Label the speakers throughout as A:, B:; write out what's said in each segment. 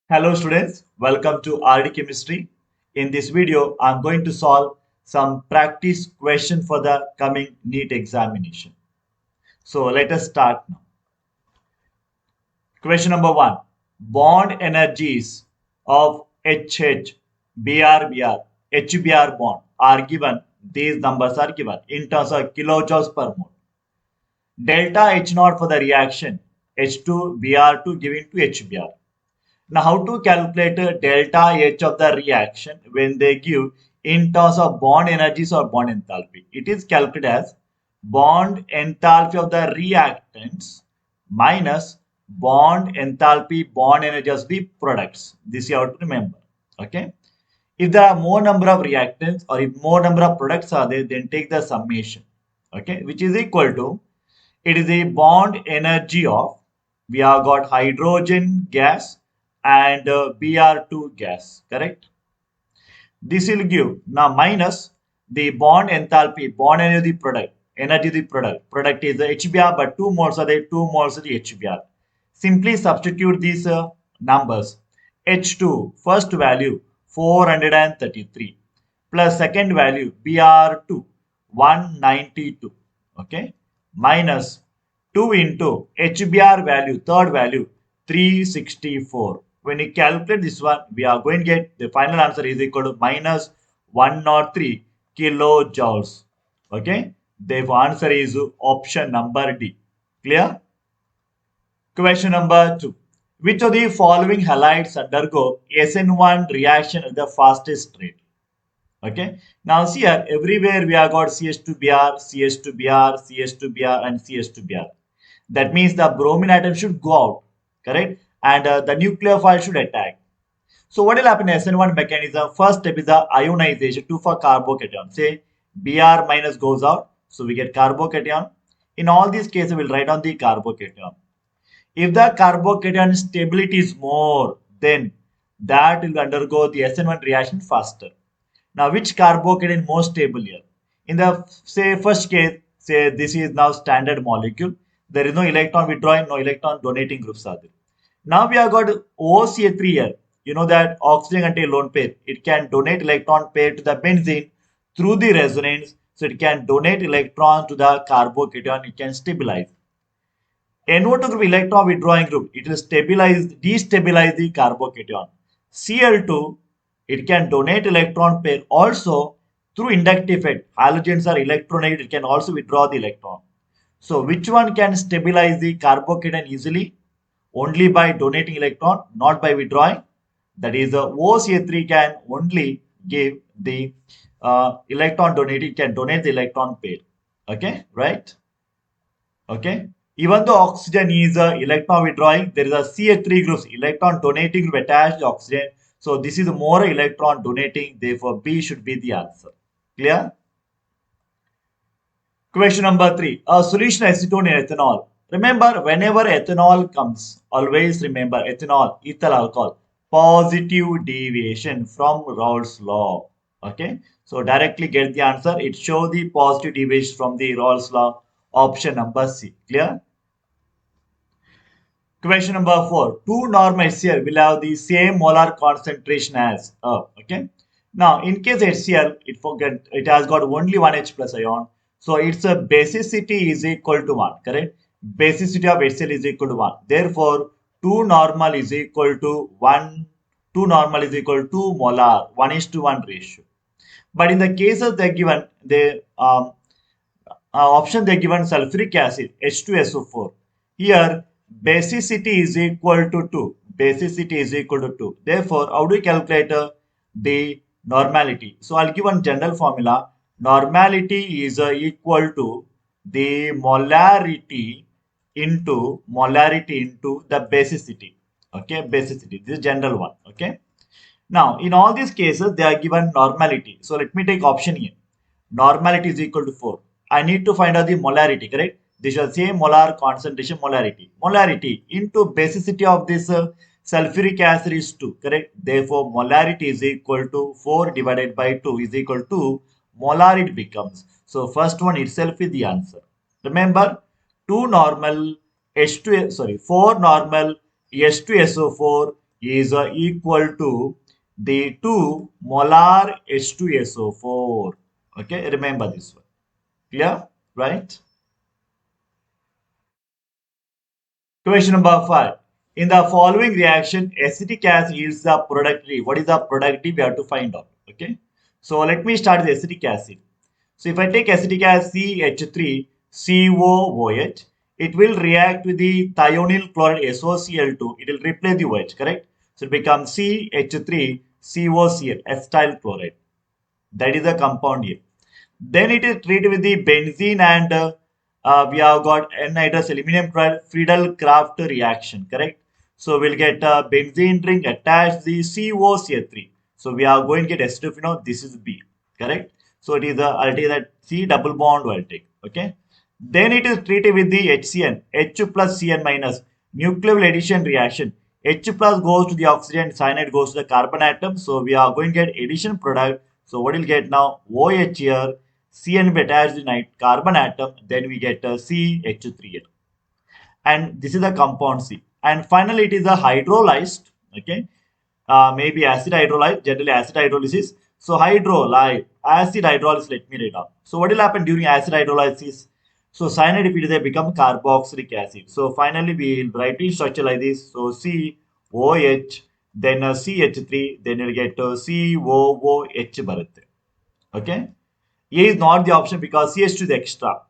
A: Hello students, welcome to RD Chemistry. In this video, I'm going to solve some practice question for the coming NEET examination. So let us start now. Question number 1. Bond energies of HH, BR, HBr bond are given, these numbers are given in terms of kilojoules per mole. Delta H naught for the reaction H2 Br2 given to HBr. Now, how to calculate delta H of the reaction when they give in terms of bond energies or bond enthalpy? It is calculated as bond enthalpy of the reactants minus bond enthalpy, bond energy of the products. This you have to remember. Okay. If there are more number of reactants or if more number of products are there, then take the summation. Okay, which is equal to, it is a bond energy of, we have got hydrogen gas and Br2 gas, correct? This will give, now minus the bond enthalpy, bond energy of the product is the HBr, but 2 moles are there, 2 moles of the HBr. Simply substitute these numbers. H2, first value 433, plus second value Br2, 192, okay, minus 2 into HBr value, third value 364. When you calculate this one, we are going to get the final answer is equal to minus 103 kilojoules. Okay, the answer is option number D. Clear? Question number 2. Which of the following halides undergo SN1 reaction at the fastest rate? Okay. Now see here, everywhere we have got CH2Br, CH2Br, CH2Br and CH2Br. That means the bromine atom should go out, correct? And the nucleophile should attack. So what will happen in SN1 mechanism? First step is the ionization, 2 for carbocation. Say Br minus goes out, so we get carbocation. In all these cases, we'll write on the carbocation. If the carbocation stability is more, then that will undergo the SN1 reaction faster. Now, which carbocation most stable here? In the say first case, say this is now standard molecule. There is no electron withdrawing, no electron donating groups are there. Now we have got OCA3 here. You know that oxygen contain lone pair. It can donate electron pair to the benzene through the resonance. So it can donate electron to the carbocation. It can stabilize. NO2 group electron withdrawing group, it will destabilize the carbocation. Cl2, it can donate electron pair also through inductive effect. Halogens are electronegative, it can also withdraw the electron. So which one can stabilize the carbocation easily? Only by donating electron, not by withdrawing. That is the OCA3 can only give the electron donating, can donate the electron pair. Okay, right? Okay. Even though oxygen is electron withdrawing, there is a CH3 groups, electron donating group attached to oxygen. So this is more electron donating, therefore B should be the answer. Clear? Question number 3. A solution acetone in ethanol. Remember, whenever ethanol comes, always remember ethanol, ethyl alcohol, positive deviation from Raoult's law. Okay. So directly get the answer. It shows the positive deviation from the Raoult's law. Option number C. Clear? Question number 4. Two normal HCl will have the same molar concentration as okay. Now, in case HCl, it has got only one H plus ion. So its basicity is equal to 1, correct? Basicity of HCl is equal to 1. Therefore, 2 normal is equal to 1. 2 normal is equal to 2 molar, 1:1 ratio. But in the cases they given, the option they given sulfuric acid, H2SO4. Here, basicity is equal to 2. Basicity is equal to 2. Therefore, how do we calculate the normality? So, I'll give one general formula. Normality is equal to the molarity into the basicity. Okay, basicity. This is general one. Okay. Now, in all these cases, they are given normality. So, let me take option E. Normality is equal to 4. I need to find out the molarity, correct? This is the same molar concentration molarity. Molarity into basicity of this sulfuric acid is 2, correct? Therefore, molarity is equal to 4 divided by 2 is equal to molar it becomes. So, first one itself is the answer. Remember, 2 normal H2, sorry, 4 normal H2SO4 is equal to the 2 molar H2SO4. Okay, remember this one. Clear? Right? Question number 5. In the following reaction, acetic acid yields the product D. What is the product D? We have to find out. Okay. So let me start with acetic acid. So if I take acetic acid CH3COOH, it will react with the thionyl chloride SOCl2. It will replace the OH, correct? So it becomes CH3COCl, acetyl chloride. That is the compound here. Then it is treated with the benzene and we have got N-nitrous aluminum chloride Friedel-Crafts reaction, correct? So we'll get a benzene ring attached the COCl3. So we are going to get acetophenol. This is B, correct? So it is I'll take that C double bond will take, okay? Then it is treated with the HCN, H plus Cn minus nuclear addition reaction. H plus goes to the oxygen, cyanide goes to the carbon atom. So we are going to get addition product. So what we'll get now? OH here, Cn will attach the carbon atom, then we get CH3. And this is the compound C. And finally, it is a hydrolyzed, okay? Maybe acid hydrolyze, generally acid hydrolysis. So hydrolyze, acid hydrolysis, let me write down. So what will happen during acid hydrolysis? So cyanide, if it is they become carboxylic acid. So finally, we will write in structure like this. So COH, then CH3, then you'll get COOH barutte. Okay? A is not the option because CH2 is extra.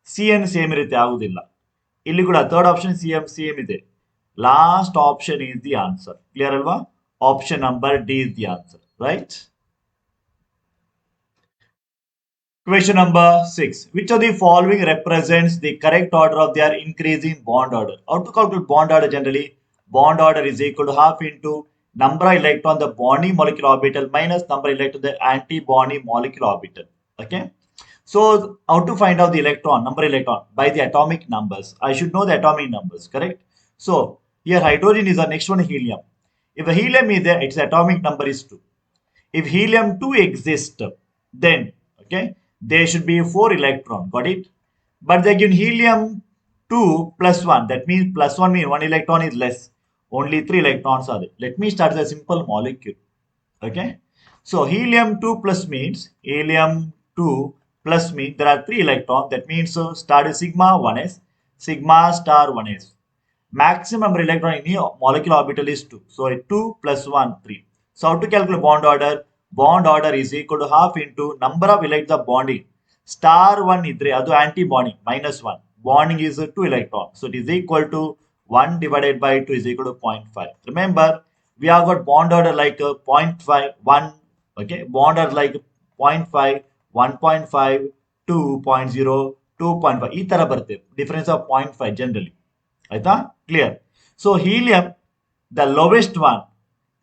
A: CN same ಇರುತ್ತೆ ಆಗುದಿಲ್ಲ. ಇಲ್ಲಿ ಕೂಡ third option CM same ಇದೆ. Last option is the answer. Clear alva? Option number D is the answer. Right? Question number 6. Which of the following represents the correct order of their increasing bond order? How to calculate bond order generally? Bond order is equal to half into number of electron the bonding molecular orbital minus number of electron the anti-bonding molecular orbital. Okay. So how to find out the electron, number electron? By the atomic numbers. I should know the atomic numbers, correct? So here hydrogen is the next one, helium. If the helium is there, its atomic number is 2. If helium 2 exists, then okay, there should be 4 electron. Got it? But they give helium 2 plus 1. That means plus 1 means 1 electron is less. Only 3 electrons are there. Let me start with a simple molecule. Okay. So helium 2 plus means helium 2 plus means there are 3 electrons. That means start with sigma 1s, sigma star 1s. Maximum number of electron in the molecular orbital is 2. So 2 plus 1, 3. So how to calculate bond order? Bond order is equal to half into number of electrons of bonding. Star 1 idre adu anti-bonding minus 1. Bonding is 2 electron. So it is equal to 1 divided by 2 is equal to 0.5. Remember, we have got bond order like 0.5, 1. Okay, bond order like 0.5, 1.5, 2.0, 2.5. ಈ ತರ ಬರುತ್ತೆ. Difference of 0.5 generally. Aita? Clear. So helium, the lowest one,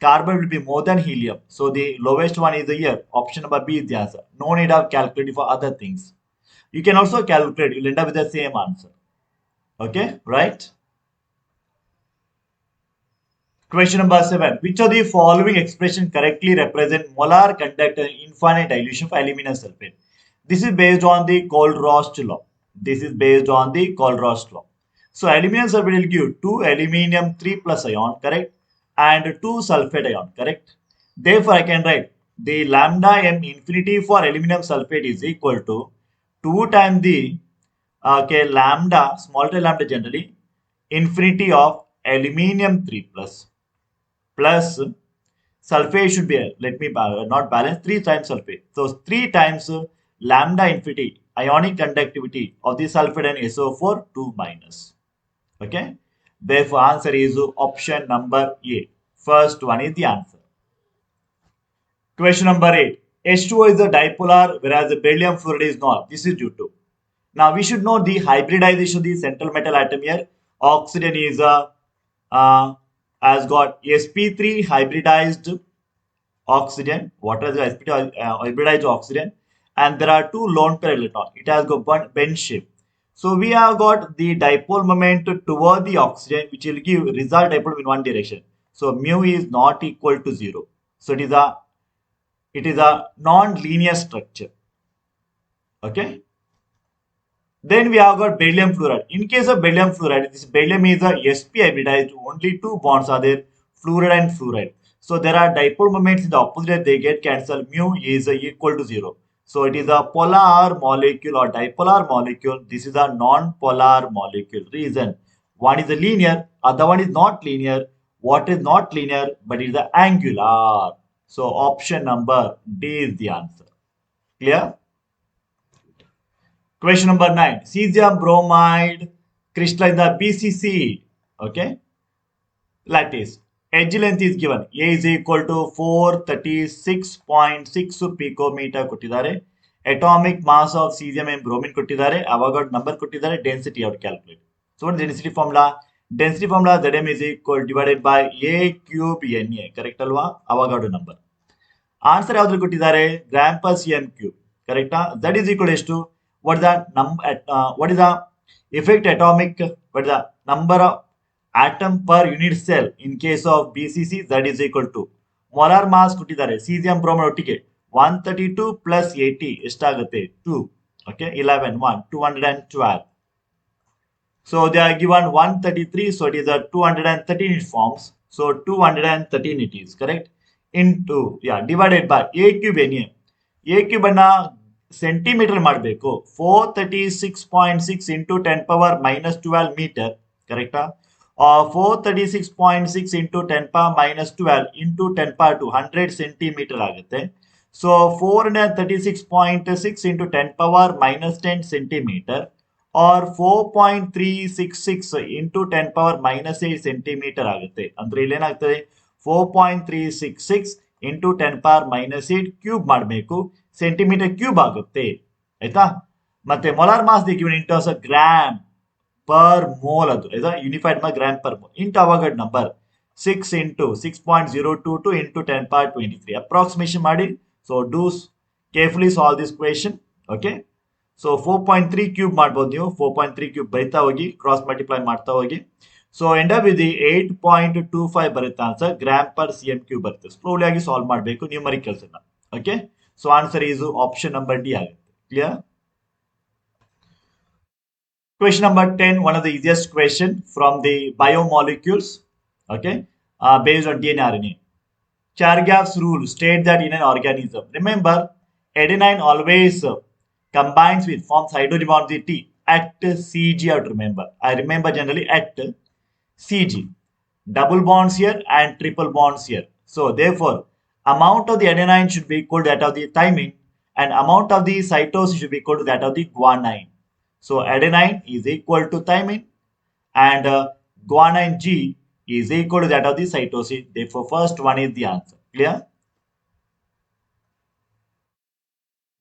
A: carbon will be more than helium. So the lowest one is here. Option number B is the answer. No need of calculating for other things. You can also calculate. You'll end up with the same answer. Okay, right? Question number 7. Which of the following expression correctly represent molar conductor infinite dilution for aluminum sulfate? This is based on the Kohl-Rost law. This is based on the Kohl-Rost law. So aluminum sulfate will give 2 aluminum 3 plus ion, correct? And 2 sulfate ion, correct? Therefore, I can write the lambda m infinity for aluminum sulfate is equal to 2 times the lambda, small t lambda generally, infinity of aluminum 3 plus sulfate should be, let me not balance, 3 times sulfate. So 3 times lambda infinity ionic conductivity of the sulfate and SO4 2 minus. Okay. Therefore, answer is option number A. First one is the answer. Question number 8. H2O is the dipolar whereas the beryllium fluoride is not. This is due to. Now we should know the hybridization of the central metal atom here. Oxygen is has got sp3 hybridized oxygen. What is the sp3 hybridized oxygen? And there are 2 lone pair electrons. It has got bend shape. So we have got the dipole moment toward the oxygen, which will give result dipole in one direction. So mu is not equal to 0. So it is a non-linear structure. Okay. Then we have got beryllium fluoride. In case of beryllium fluoride, this beryllium is a sp hybridized. Only 2 bonds are there. fluoride and fluoride. So there are dipole moments in the opposite, they get cancelled. Mu is equal to 0. So it is a polar molecule or dipolar molecule. This is a non-polar molecule. Reason, one is a linear, other one is not linear. What is not linear, but it is the angular. So option number D is the answer. Clear? Question number 9. Cesium bromide crystalline the BCC. Okay. Lattice. Edge length is given. A is equal to 436.6 picometer ಕೊಟ್ಟಿದ್ದಾರೆ. Atomic mass of cesium and bromine ಕೊಟ್ಟಿದ್ದಾರೆ. Avogadro number ಕೊಟ್ಟಿದ್ದಾರೆ. Density out calculate. So what is density formula? Density formula Zm is equal divided by A cube Na. Correct alವಾ? Avogadro number. Answer ಯಾವ್ದು ಕೊಟ್ಟಿದ್ದಾರೆ? Gram per cm cube. Correct? That is equal to what is the what is the effect atomic? What is the number of atom per unit cell in case of BCC? That is equal to molar mass ಕೊಟ್ಟಿದ್ದಾರೆ. Cesium bromide ಒಟ್ಟಿಗೆ 132 plus 80 ಎಷ್ಟಾಗುತ್ತೆ? 2. Okay, 11 1 212. So they are given 133, so it is a 213 it forms. So 213 it is correct. Into divided by A cube Na. A cube ಅನ್ನ centimetre ಮಾಡಬೇಕು. 436.6 into 10 power minus 12 meter. ಕರೆಕ್ಟಾ? 436.6 into 10 power minus 12 into 10 power to 100 centimeter ಆಗುತ್ತೆ. So 436.6 into 10 power minus 10 centimeter or 4.366 into 10 power minus 8 centimeter ಆಗುತ್ತೆ. ಅಂದ್ರೆ ಇಲ್ಲೇನಾಗ್ತದೆ? 4.366 into 10 power minus 8 cube ಮಾಡಬೇಕು. Centimeter cube ಆಗುತ್ತೆ. ಆಯ್ತಾ? ಮತ್ತೆ molar mass the given in terms of gram per mole, ಅದು ಆಯ್ತಾ? ಯೂನಿಫೈಡ್ ಮಾ gram per mole into Avogadro number 6 into 6.022 into 10 power 23 approximation ಮಾಡಿ. So do carefully solve this question. Okay, so 4.3 cube ಮಾಡ್ಬೋದು ನೀವು. 4.3 cube ಬರಿತಾ ಹೋಗಿ, cross multiply ಮಾಡ್ತಾ ಹೋಗಿ. ಸೊ ಎಂಡ್ ಅಪ್ ವಿತ್ 8.25 ಬರುತ್ತೆ answer. Gram per C M cube ಬರುತ್ತೆ. Slowly ಆಗಿ ಸಾಲ್ವ್ ಮಾಡಬೇಕು ನ್ಯೂಮರಿಕಲ್ಸ್ ಅನ್ನ. Okay, so answer is option number D ಆಗುತ್ತೆ. Clear? Question number 10, one of the easiest question from the biomolecules, okay, based on DNA RNA. Chargaff's rule states that in an organism, remember, adenine always combines with, forms hydrogen bond with T at CG. I remember. I remember generally at CG. Double bonds here and triple bonds here. So therefore, amount of the adenine should be equal to that of the thymine, and amount of the cytosine should be equal to that of the guanine. So adenine is equal to thymine and guanine G is equal to that of the cytosine. Therefore, first one is the answer. Clear?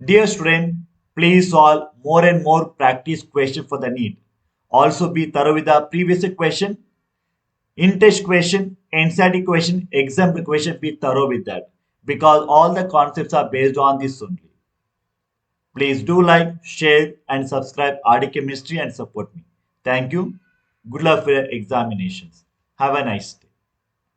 A: Dear student, please solve more and more practice question for the NEET. Also be thorough with the previous question, in-test question, NCERT question, example question. Be thorough with that because all the concepts are based on this only. Please do like, share and subscribe RD Chemistry and support me. Thank you. Good luck for your examinations. Have a nice day.